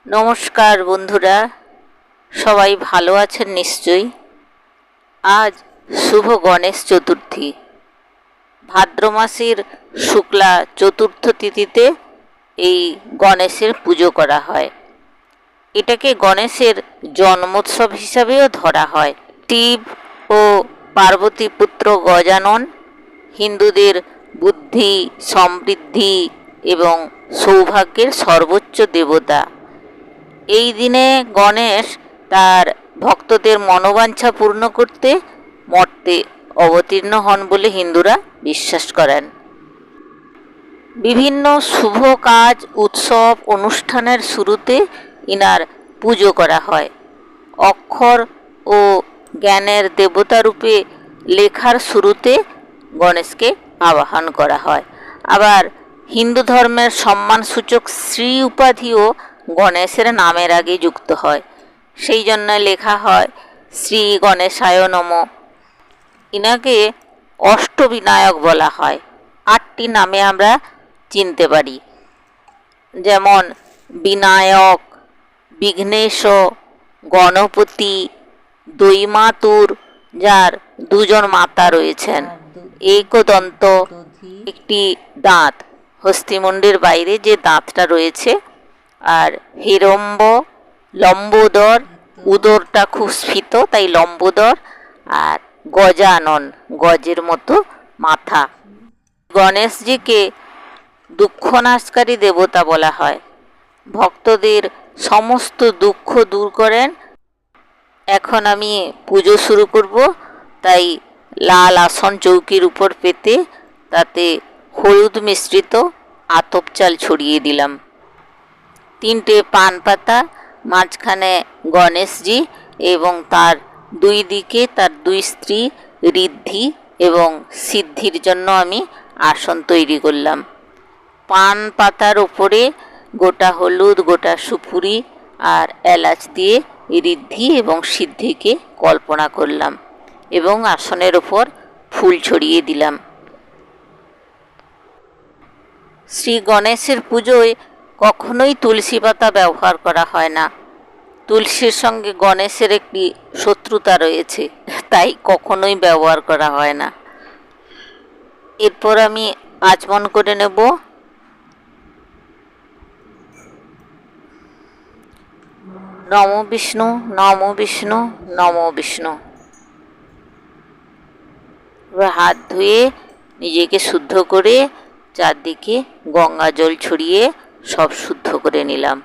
নমস্কার বন্ধুরা, সবাই ভালো আছেন নিশ্চয়ই। আজ শুভ গণেশ চতুর্থী। ভাদ্র মাসের শুক্লা চতুর্থ তিথিতে এই গণেশের পুজো করা হয়। এটাকে গণেশের জন্মোৎসব হিসাবেও ধরা হয়। শিব ও পার্বতী পুত্র গজানন হিন্দুদের বুদ্ধি, সমৃদ্ধি এবং সৌভাগ্যের সর্বোচ্চ দেবতা। এই দিনে গণেশ তার ভক্তদের মনোবাঞ্ছা পূর্ণ করতে মর্তে অবতীর্ণ হন বলে হিন্দুরা বিশ্বাস করেন। বিভিন্ন শুভ কাজ, উৎসব, অনুষ্ঠানের শুরুতে ইনার পুজো করা হয়। অক্ষর ও জ্ঞানের দেবতা রূপে লেখার শুরুতে গণেশকে আবাহন করা হয়। আবার হিন্দু ধর্মের সম্মানসূচক শ্রী উপাধিও গণেশের নামের আগে যুক্ত হয়। সেই জন্য লেখা হয় শ্রী গণেশায় নমঃ। ইনাকে অষ্টবিনায়ক বলা হয়। 8টি নামে আমরা চিনতে পারি, যেমন বিনায়ক, বিঘ্নেশ, গণপতি, দৈমাতুর, যার দুজন মাতা রয়েছেন, একদন্ত, একটি দাঁত, হস্তিমুণ্ডের বাইরে যে দাঁতটা রয়েছে, আর হিরম্ব, লম্বোদর, উদরটা খুব স্ফীত তাই লম্বোদর, আর গজানন, গজের মতো মাথা। গণেশজিকে দুঃখনাশকারী দেবতা বলা হয়। ভক্তদের সমস্ত দুঃখ দূর করেন। এখন আমি পুজো শুরু করব, তাই লাল আসন চৌকির উপর পেতে তাতে হলুদ মিশ্রিত আতপ চাল ছড়িয়ে দিলাম। 3টে পান পাতা, মাঝখানে গণেশজি এবং তার দুই দিকে তার 2 স্ত্রী ঋদ্ধি এবং সিদ্ধির জন্য আমি আসন তৈরি করলাম। পান পাতার ওপরে গোটা হলুদ, গোটা সুপুরি আর এলাচ দিয়ে ঋদ্ধি এবং সিদ্ধিকে কল্পনা করলাম এবং আসনের ওপর ফুল ছড়িয়ে দিলাম। শ্রী গণেশের পুজোয় কখনোই তুলসী পাতা ব্যবহার করা হয় না। তুলসীর সঙ্গে গণেশের একটি শত্রুতা রয়েছে, তাই কখনোই ব্যবহার করা হয় না। এরপর আমি আচমন করে নেব। নমো বিষ্ণু, নমো বিষ্ণু, নমো বিষ্ণু। এবার হাত ধুয়ে নিজেকে শুদ্ধ করে চারদিকে গঙ্গা জল ছড়িয়ে সব শুদ্ধ করে নিলাম।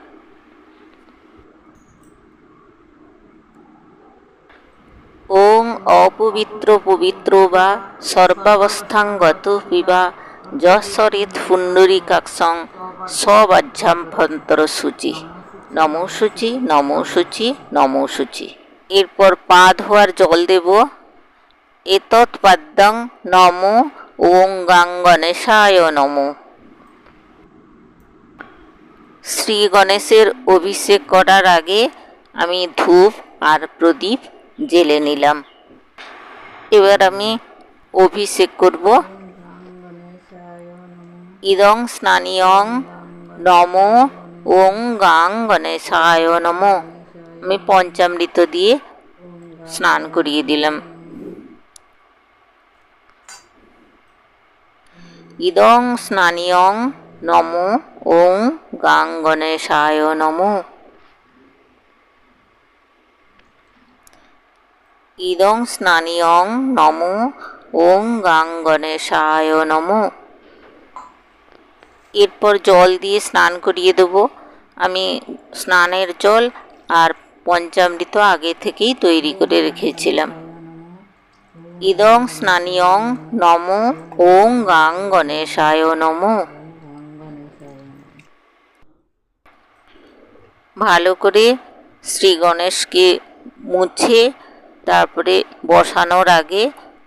ওং অপবিত্র পবিত্র বা সর্বাবস্থাঙ্গত বিবা যশরেত পুণ্ডরীকাক্ষং সবাহ্যাভ্যন্তর শুচি। নমো শুচি, নমো শুচি, নমো শুচি। এরপর পা ধোয়ার জল দেব। এতৎ পাদ্যং নমো ওং গাং গণেশায় নমঃ। শ্রী গণেশের অভিষেক করার আগে আমি ধূপ আর প্রদীপ জ্বেলে নিলাম। এবার আমি অভিষেক করব। ইদং স্নানিয়ং নমো ওং গাং গণেশায় নমঃ। আমি পঞ্চামৃত দিয়ে স্নান করিয়ে দিলাম। ইদং স্নানিয়ং নমো ওং গাং গণেশায় নমঃ। ইদং স্নানিয়ং নমো ওং গাং গণেশায় নমঃ। এরপর জল দিয়ে স্নান করিয়ে দেব। আমি স্নানের জল আর পঞ্চামৃত আগে থেকেই তৈরি করে রেখেছিলাম। ইদং স্নানিয়ং নমো ওং গাং গণেশায় নমঃ। ভালো করে শ্রী গণেশকে মুছে তারপরে বসানোর আগে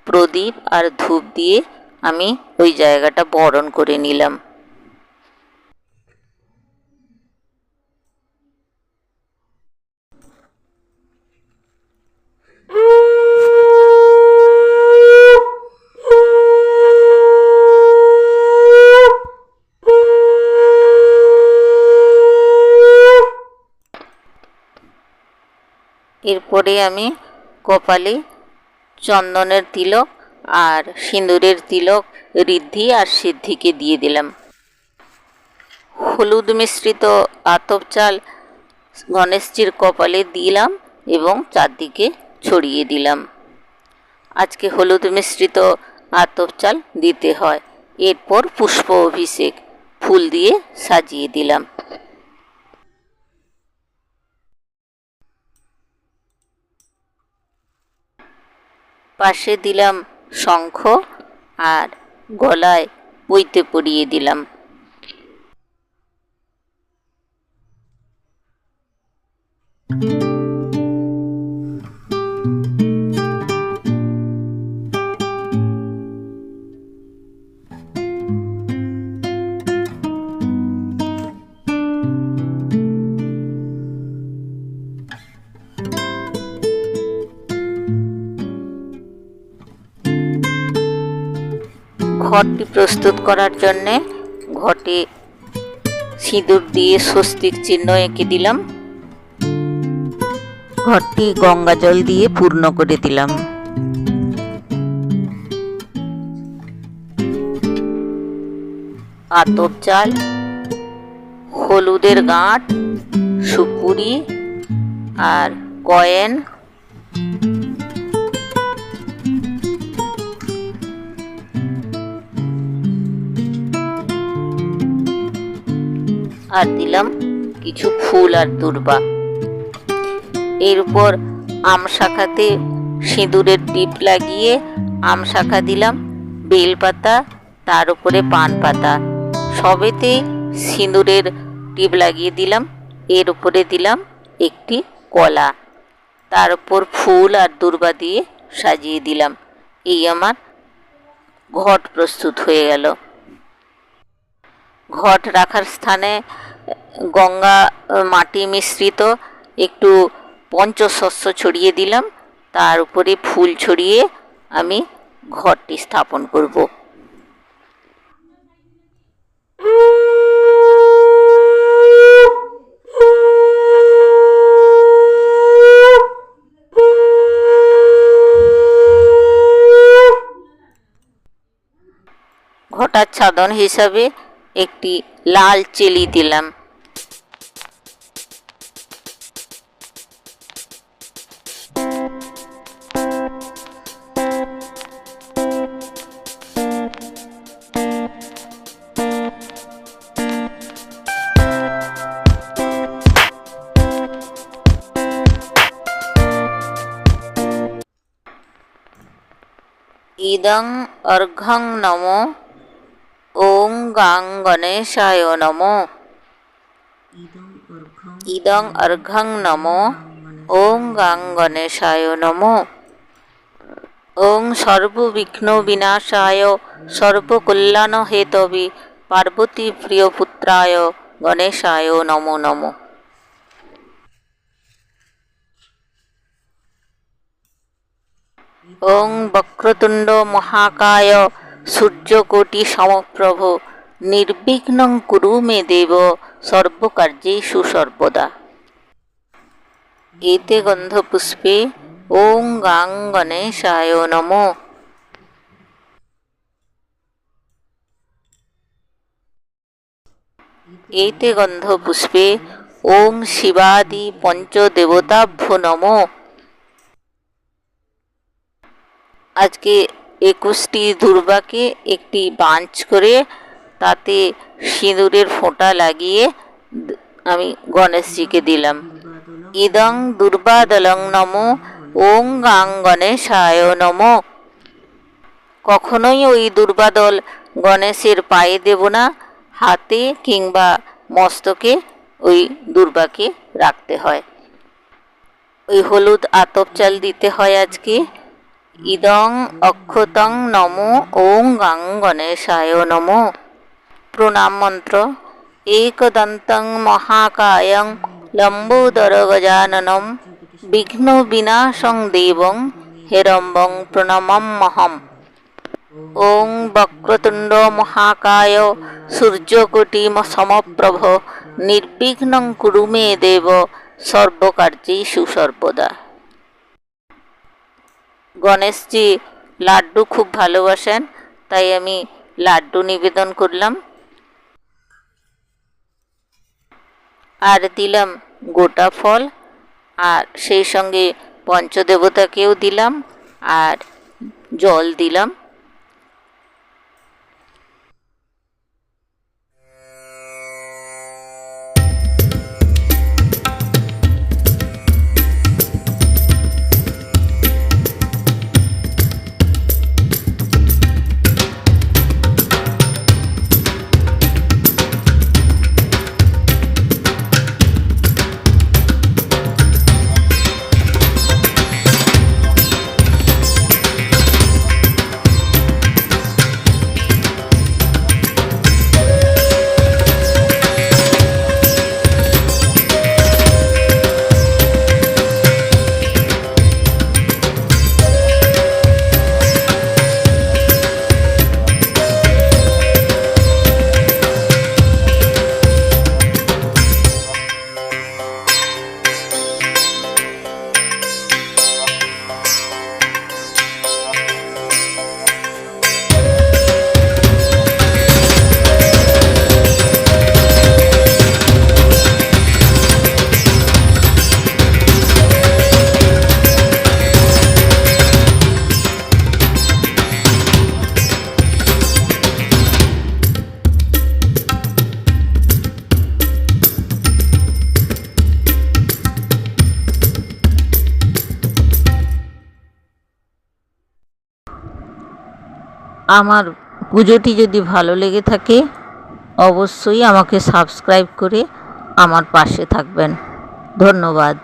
প্রদীপ আর ধূপ দিয়ে আমি ওই জায়গাটা বরণ করে নিলাম। এরপরে আমি কপালে চন্দনের তিলক আর সিঁদুরের তিলক ঋদ্ধি আর সিদ্ধিকে দিয়ে দিলাম। হলুদ মিশ্রিত আতপ চাল গণেশজির কপালে দিলাম এবং চারদিকে ছড়িয়ে দিলাম। আজকে হলুদ মিশ্রিত আতপ চাল দিতে হয়। এরপর পুষ্প অভিষেক ফুল দিয়ে সাজিয়ে দিলাম। পাশে দিলাম শঙ্খ আর গলায় বইতে পরিয়ে দিলাম। ঘরটি প্রস্তুত করার জন্যে ঘটে সিঁদুর দিয়ে স্বস্তিক চিহ্ন এঁকে দিলাম। ঘরটি গঙ্গা জল দিয়ে পূর্ণ করে দিলাম। আতপ চাল, হলুদের গাঁট, সুপুরি আর কয়েন আর দিলাম কিছু ফুল আর দূর্বা। এর উপর আম শাখাতে সিঁদুরের টিপ লাগিয়ে আম শাখা দিলাম, বেলপাতা, তার উপরে পান পাতা, সবেতেই সিঁদুরের টিপ লাগিয়ে দিলাম। এর উপরে দিলাম একটি কলা, তার উপর ফুল আর দূর্বা দিয়ে সাজিয়ে দিলাম। এই আমার ঘট প্রস্তুত হয়ে গেল। ঘট রাখার স্থানে গঙ্গা মাটি মিশ্রিত একটু পঞ্চশস্য ছড়িয়ে দিলাম, তার উপরে ফুল ছড়িয়ে আমি ঘরটি স্থাপন করব। ঘটাচ্ছাদন হিসাবে একটি লাল চেলি দিলাম। ইদং অর্ঘং নমো ওং গাং গণেশায় নমো। ইদং অর্ঘং নমো ওং গাং গণেশায় নমো। ওং সর্ববিঘ্ন বিনাশায় সর্বকল্যাণ হেতবে পার্বতী প্রিয়পুত্রায় গণেশায় নমো নমো। ওং বক্রতুণ্ড মহাকায় সূর্যকোটি সমপ্রভ নির্বিঘ্নং কুরু মে দেব সর্বকার্যেষু সর্বদা। এতে গন্ধপুষ্পে ওং গাং গণেশায় নমো। এতে গন্ধপুষ্পে ওং শিবাদি পঞ্চদেবতাভ্যো নমো। আজকে 21টি দূর্বাকে একটি বাঞ্চ করে তাতে সিঁদুরের ফোঁটা লাগিয়ে আমি গণেশজিকে দিলাম। ইদং দুর্বাদলং নমো ওং গাং গণেশায় নমো। কখনোই ওই দুর্বাদল গণেশের পায়ে দেব না, হাতে কিংবা মস্তকে ওই দুর্বাকে রাখতে হয়। ওই হলুদ আতপ চাল দিতে হয় আজকে। ইদং অক্ষতং নমো ওং গাং গণেশায় নমো। প্রণাম মন্ত্র। एकदन्तं महाकायं लम्बोदरगजाननं विघ्नविनाशं देवं हेरम्बं प्रणमाम्यहम्। ॐ वक्रतुण्ड महाकाय सूर्यकोटिसमप्रभ निर्विघ्नं कुरु मे देव सर्वकार्येषु सर्वदा। গণেশজি লাড্ডু খুব ভালোবাসেন, তাই আমি লাড্ডু নিবেদন করলাম। আর দিলাম গোটা ফল, আর সেই সঙ্গে পঞ্চদেবতাকেও দিলাম, আর জল দিলাম। আমার পুজোটি যদি ভালো লেগে থাকে অবশ্যই আমাকে সাবস্ক্রাইব করে আমার পাশে থাকবেন। ধন্যবাদ।